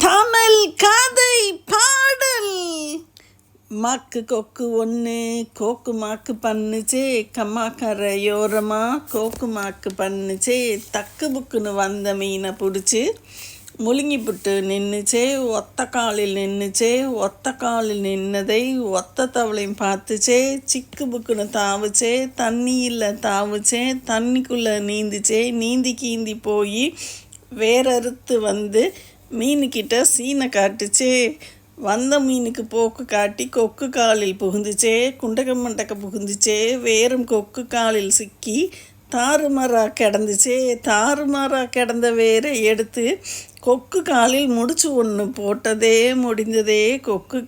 தமிழ் கதை பாடல். மாக்கு கொக்கு ஒன்று கோக்கு மாக்கு பண்ணுச்சே, கம்மா கரையோரமா கோக்கு மாக்கு பண்ணுச்சே. தக்கு புக்குன்னு வந்த மீனை பிடிச்சி முழுங்கி புட்டு நின்றுச்சே. ஒத்த காலில் நின்றுச்சே. ஒத்த காலில் நின்னதை ஒத்த தவளையும் பார்த்துச்சே. சிக்கு புக்குன்னு தாவுச்சே. தண்ணியில் தாவுச்சே. தண்ணிக்குள்ளே நீந்துச்சே. நீந்தி கீந்தி போய் வேறறுத்து வந்து மீனுக்கிட்ட சீனை காட்டுச்சே. வந்த மீனுக்கு போக்கு காட்டி கொக்கு காலில் புகுந்துச்சே. குண்டக்க மண்டக்க புகுந்துச்சே. வேறும் கொக்கு காலில் சிக்கி தாறுமாறா கிடந்துச்சே. தாறுமாறா கிடந்த வேரை எடுத்து கொக்கு காலில் முடிச்சு ஒன்று போட்டதே முடிந்ததே. கொக்கு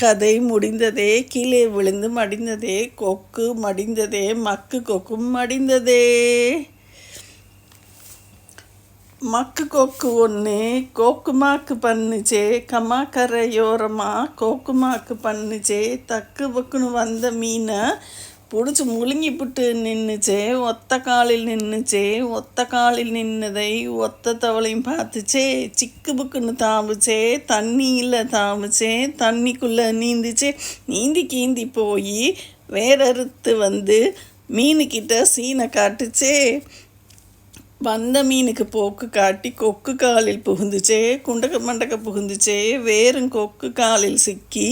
கதை முடிந்ததே. கீழே விழுந்து மடிந்ததே. கொக்கு மடிந்ததே. மக்கு கொக்கும் மடிந்ததே. மக்கு கொக்கு ஒன்று கோக்கு மாக்கு பண்ணுச்சே, கம்மா கரையோரமா கோக்கு மாக்கு பண்ணுச்சே. தக்கு பக்குன்னு வந்த மீனை பிடிச்சி முழுங்கி புட்டு நின்றுச்சே. ஒத்த காலில் நின்றுச்சே. ஒத்த காலில் நின்னதை ஒத்த தவளையும் பார்த்துச்சே. சிக்கு புக்குன்னு தாவுச்சே. தண்ணியில் தாவுச்சே. தண்ணிக்குள்ளே நீந்துச்சே. நீந்தி கீந்தி போய் வேறறுத்து வந்து மீனுக்கிட்ட சீனை காட்டுச்சே. வந்த மீனுக்கு போக்கு காட்டி கொக்கு காலில் புகுந்துச்சே. குண்டக்க மண்டக்க புகுந்துச்சே. வேறும் கொக்கு காலில் சிக்கி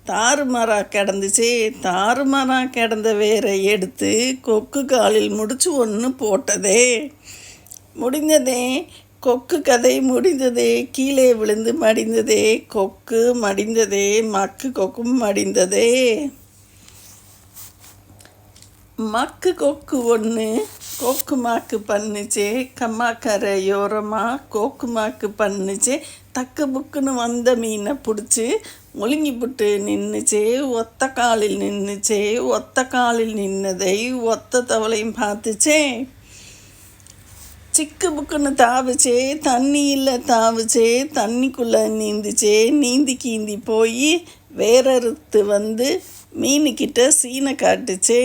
தாறுமாறா கிடந்துச்சே. தாறுமாறா கிடந்த வேரை எடுத்து கொக்கு காலில் முடிச்சு ஒன்று போட்டதே முடிந்ததே. கொக்கு கதை முடிந்ததே. கீழே விழுந்து மடிந்ததே. கொக்கு மடிந்ததே. மக்கு கொக்கும் மடிந்ததே. மக்கு கொக்கு ஒன்று கோக்கு மாக்கு பண்ணுச்சே, கம்மா கரையோரமா கோக்கு மாக்கு பண்ணுச்சே. தக்கு புக்குன்னு வந்த மீனை பிடிச்சி முழுங்கி புட்டு நின்றுச்சே. ஒத்த காலில் நின்றுச்சே. ஒத்த காலில் நின்னதை ஒத்த தவளையும் பார்த்துச்சே. சிக்கு புக்குன்னு தாவுச்சே. தண்ணியில் தாவுச்சே. தண்ணிக்குள்ளே நீந்துச்சே. நீந்தி கீந்தி போய் வேறறுத்து வந்து மீனுக்கிட்ட சீனை காட்டுச்சே.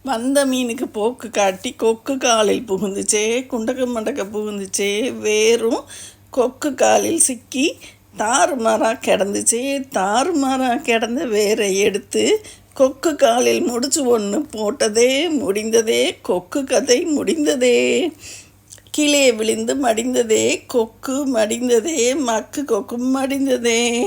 வந்த மீனுக்கு போக்கு காட்டி கொக்கு காலில் புகுந்துச்சே. குண்டக்க மண்டக்க புகுந்துச்சே. வேறும் கொக்கு காலில் சிக்கி தாறுமாறா கிடந்துச்சே. தாறுமாறா கிடந்த வேரை எடுத்து கொக்கு காலில் முடிச்சு ஒன்று போட்டதே முடிந்ததே. கொக்கு கதை முடிந்ததே. கீழே விழுந்து மடிந்ததே. கொக்கு மடிந்ததே. மக்கு கொக்கும் மடிந்ததே.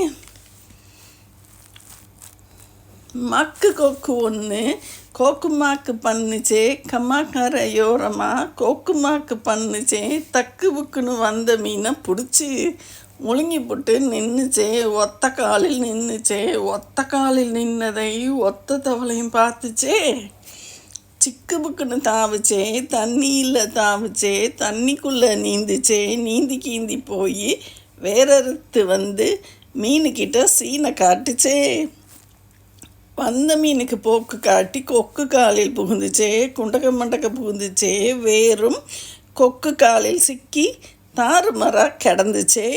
மக்கு கொக்கு ஒன்று கோக்கு மாக்கு பண்ணுச்சே, கம்மா கரையோரமா கோக்கு மாக்கு பண்ணுச்சே. தக்கு புக்குன்னு வந்த மீனை பிடிச்சி முழுங்கி போட்டு நின்றுச்சே. ஒத்த காலில் நின்றுச்சே. ஒத்த காலில் நின்னதை ஒத்த தவளையும் பார்த்துச்சே. சிக்கு புக்குன்னு தாவுச்சே. தண்ணியில் தாவுச்சே. தண்ணிக்குள்ளே நீந்துச்சே. நீந்தி கீந்தி போய் வேறறுத்து வந்து மீனுக்கிட்ட சீனை காட்டுச்சே. வந்த மீனுக்கு போக்கு காட்டி கொக்கு காலில் புகுந்துச்சே. குண்டக்க மண்டக்க புகுந்துச்சே. வேறும் கொக்கு காலில் சிக்கி தாறுமாறா கிடந்துச்சே.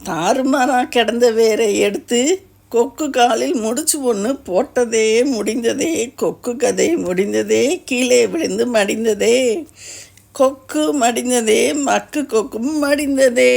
தாறுமாறா கிடந்த வேரை எடுத்து கொக்கு காலில் முடிச்சு ஒன்று போட்டதே முடிந்ததே. கொக்கு கதை முடிந்ததே. கீழே விழுந்து மடிந்ததே. கொக்கு மடிந்ததே. மக்கு கொக்கும் மடிந்ததே.